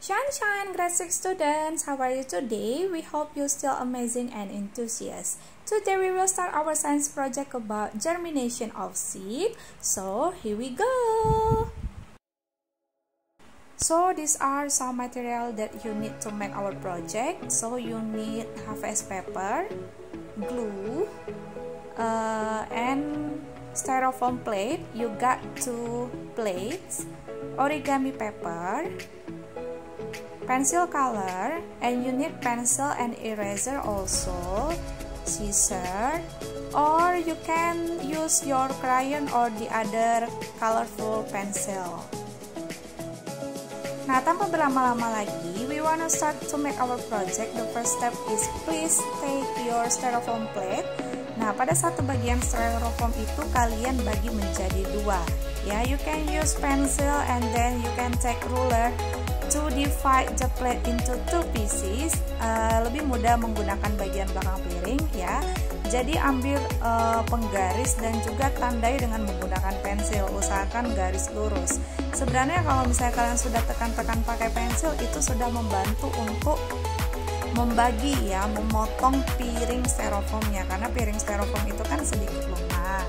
Shine, grade 6 students, how are you today? We hope you're still amazing and enthusiastic. Today we will start our science project about germination of seed. So here we go. So these are some material that you need to make our project. So you need HVS paper, glue, and styrofoam plate. You got 2 plates, origami paper, pencil color, and you need pencil and eraser also, scissor, or you can use your crayon or the other colorful pencil. Nah, tanpa berlama-lama lagi, we wanna start to make our project. The first step is please take your styrofoam plate. Nah, pada satu bagian styrofoam itu kalian bagi menjadi 2. Ya, you can use pencil and then you can take ruler to divide the plate into 2 pieces. Lebih mudah menggunakan bagian belakang piring ya. Jadi ambil penggaris dan juga tandai dengan menggunakan pensil. Usahakan garis lurus. Sebenarnya kalau misalnya kalian sudah tekan-tekan pakai pensil, itu sudah membantu untuk membagi ya, memotong piring styrofoamnya, karena piring styrofoam itu kan sedikit lunak.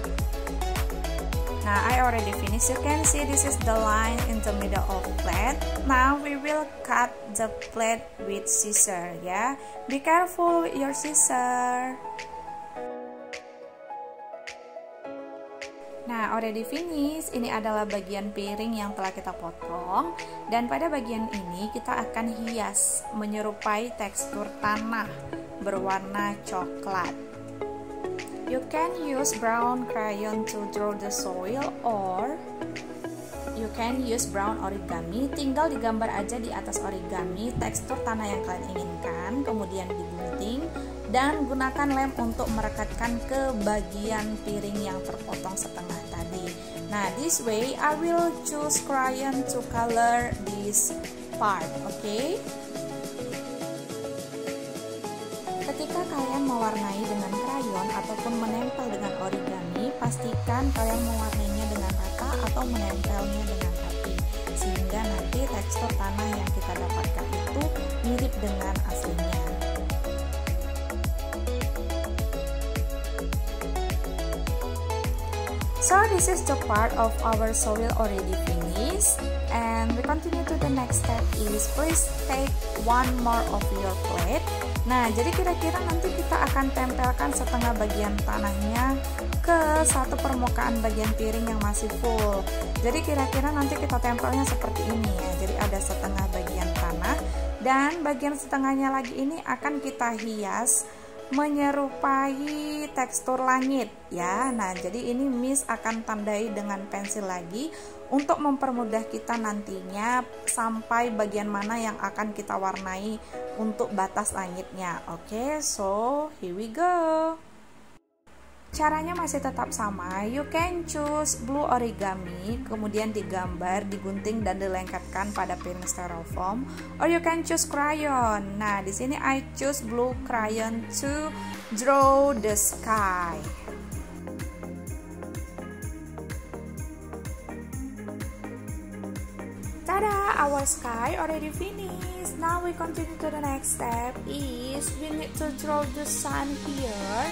Nah, I already finished. You can see this is the line in the middle of plate. Now we will cut the plate with scissor ya. Be careful with your scissor. Nah, already finished. Ini adalah bagian piring yang telah kita potong. Dan pada bagian ini kita akan hias menyerupai tekstur tanah berwarna coklat. You can use brown crayon to draw the soil or you can use brown origami. Tinggal digambar aja di atas origami tekstur tanah yang kalian inginkan, kemudian digunting dan gunakan lem untuk merekatkan ke bagian piring yang terpotong setengah tadi. Nah, this way I will choose crayon to color this part, okay? Ketika kalian mewarnai dengan crayon ataupun menempel dengan origami, pastikan kalian mewarnainya dengan rata atau menempelnya dengan rapi, sehingga nanti tekstur tanah yang kita dapatkan itu mirip dengan aslinya. So this is the part of our soil already finished, and we continue to the next step is please take 1 more of your plate. Nah, jadi kira-kira nanti kita akan tempelkan setengah bagian tanahnya ke satu permukaan bagian piring yang masih full. Jadi kira-kira nanti kita tempelnya seperti ini ya. Jadi ada setengah bagian tanah dan bagian setengahnya lagi ini akan kita hias menyerupai tekstur langit ya. Nah, jadi ini Miss akan tandai dengan pensil lagi untuk mempermudah kita nantinya sampai bagian mana yang akan kita warnai untuk batas langitnya. Oke, so here we go. Caranya masih tetap sama. You can choose blue origami, kemudian digambar, digunting dan dilengketkan pada piring styrofoam, or you can choose crayon. Nah, di sini I choose blue crayon to draw the sky. Tada! Our sky already finished. Now we continue to the next step is we need to draw the sun here.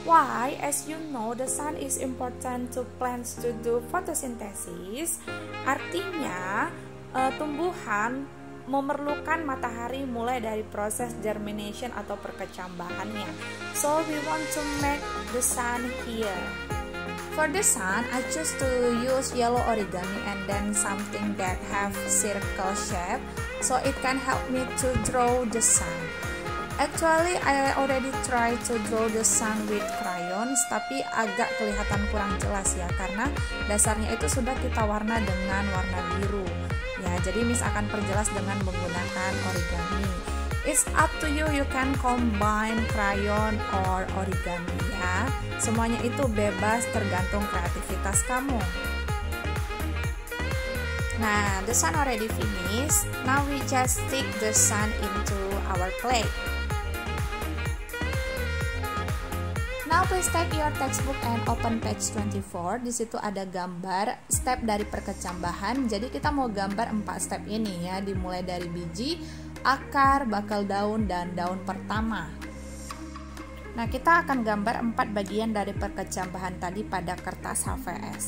Why? As you know, the sun is important to plants to do photosynthesis. Artinya, tumbuhan memerlukan matahari mulai dari proses germination atau perkecambahannya. So, we want to make the sun here. For the sun, I choose to use yellow origami and then something that have circle shape, so it can help me to draw the sun. Actually, I already tried to draw the sun with crayons, tapi agak kelihatan kurang jelas ya, karena dasarnya itu sudah kita warna dengan warna biru. Ya, jadi Miss akan perjelas dengan menggunakan origami. It's up to you, you can combine crayon or origami ya. Semuanya itu bebas tergantung kreativitas kamu. Nah, the sun already finished. Now we just stick the sun into our plate. Now please take your textbook and open page 24. Di situ ada gambar step dari perkecambahan. Jadi kita mau gambar 4 step ini ya, dimulai dari biji, akar, bakal daun, dan daun pertama. Nah, kita akan gambar 4 bagian dari perkecambahan tadi pada kertas HVS.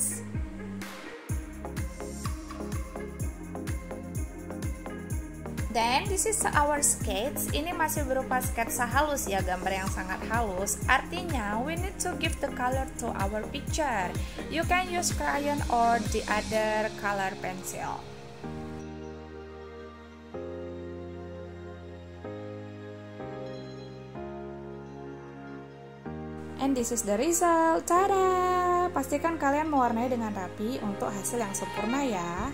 Then this is our sketch. Ini masih berupa sketsa halus ya, gambar yang sangat halus. Artinya we need to give the color to our picture. You can use crayon or the other color pencil. And this is the result. Tada! Pastikan kalian mewarnai dengan rapi untuk hasil yang sempurna ya.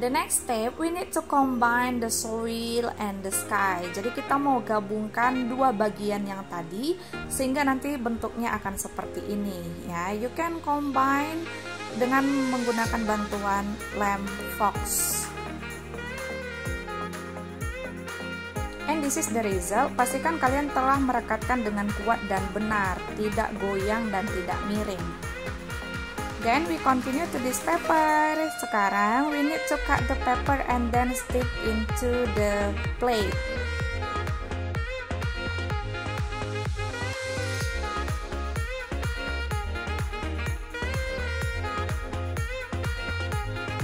The next step, we need to combine the soil and the sky. Jadi kita mau gabungkan dua bagian yang tadi sehingga nanti bentuknya akan seperti ini ya. You can combine dengan menggunakan bantuan lem Fox. And this is the result. Pastikan kalian telah merekatkan dengan kuat dan benar, tidak goyang dan tidak miring. Then we continue to this paper. Sekarang we need to cut the paper and then stick into the plate.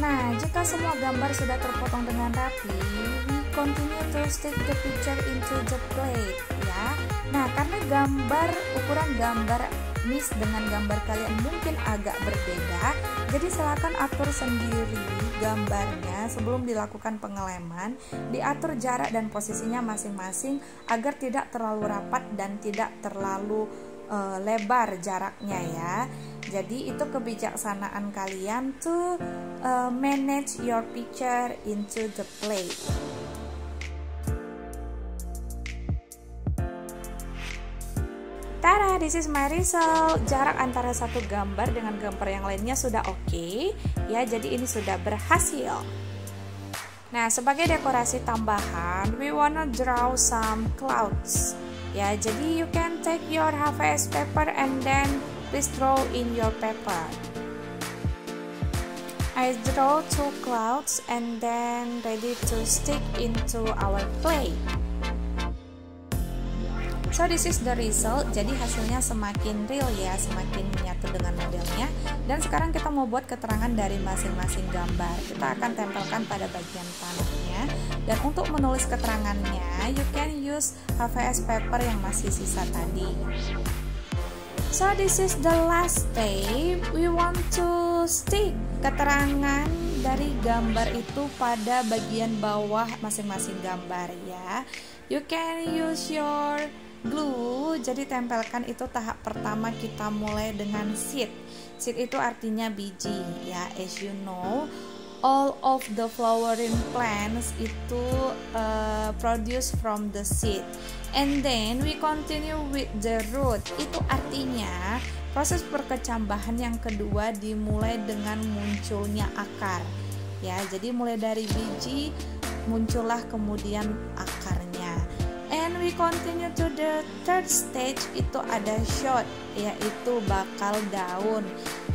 Nah, jika semua gambar sudah terpotong dengan rapi, we continue to stick the picture into the plate ya. Nah, karena ukuran gambar Miss dengan gambar kalian mungkin agak berbeda, jadi silakan atur sendiri gambarnya sebelum dilakukan pengeleman, diatur jarak dan posisinya masing-masing agar tidak terlalu rapat dan tidak terlalu lebar jaraknya ya. Jadi itu kebijaksanaan kalian to manage your picture into the plate. Tada, this is my result. Jarak antara satu gambar dengan gambar yang lainnya sudah oke ya, jadi ini sudah berhasil. Nah, sebagai dekorasi tambahan, we wanna draw some clouds ya. Jadi you can take your HVS paper and then please draw in your paper. I draw 2 clouds and then ready to stick into our plate. So this is the result. Jadi hasilnya semakin real ya, semakin menyatu dengan modelnya. Dan sekarang kita mau buat keterangan dari masing-masing gambar. Kita akan tempelkan pada bagian tanahnya. Dan untuk menulis keterangannya, you can use HVS paper yang masih sisa tadi. So this is the last step. We want to stick keterangan dari gambar itu pada bagian bawah masing-masing gambar ya. You can use your glue. Jadi tempelkan itu tahap pertama, kita mulai dengan seed. Seed itu artinya biji ya. As you know, all of the flowering plants itu produce from the seed. And then we continue with the root. Itu artinya proses perkecambahan yang kedua dimulai dengan munculnya akar ya. Jadi mulai dari biji muncullah kemudian akarnya. And we continue to the third stage, itu ada shoot, yaitu bakal daun.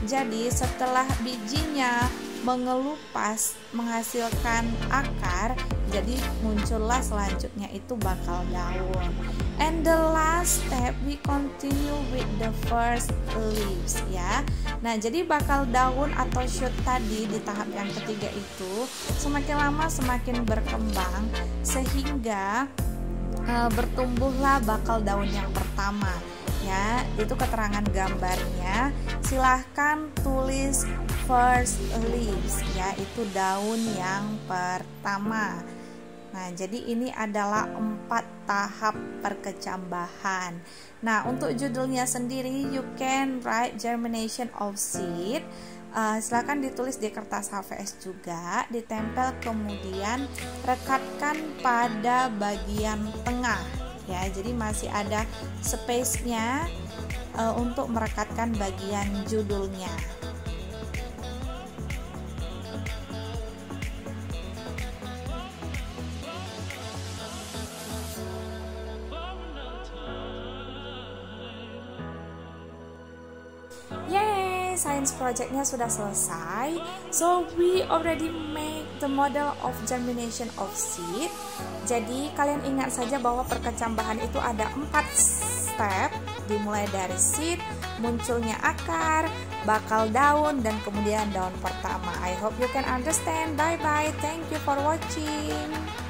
Jadi setelah bijinya mengelupas menghasilkan akar, jadi muncullah selanjutnya itu bakal daun. And the last step, we continue with the first leaves ya. Nah, jadi bakal daun atau shoot tadi di tahap yang ketiga itu semakin lama semakin berkembang sehingga bertumbuhlah bakal daun yang pertama ya. Itu keterangan gambarnya. Silahkan tulis first leaves ya, itu daun yang pertama. Nah, jadi ini adalah 4 tahap perkecambahan. Nah, untuk judulnya sendiri you can write germination of seed. Silakan ditulis di kertas HVS juga, ditempel kemudian rekatkan pada bagian tengah ya. Jadi masih ada space-nya untuk merekatkan bagian judulnya. science projectnya sudah selesai. So we already make the model of germination of seed. Jadi kalian ingat saja bahwa perkecambahan itu ada 4 step, dimulai dari seed, munculnya akar, bakal daun, dan kemudian daun pertama. I hope you can understand. Bye bye. Thank you for watching.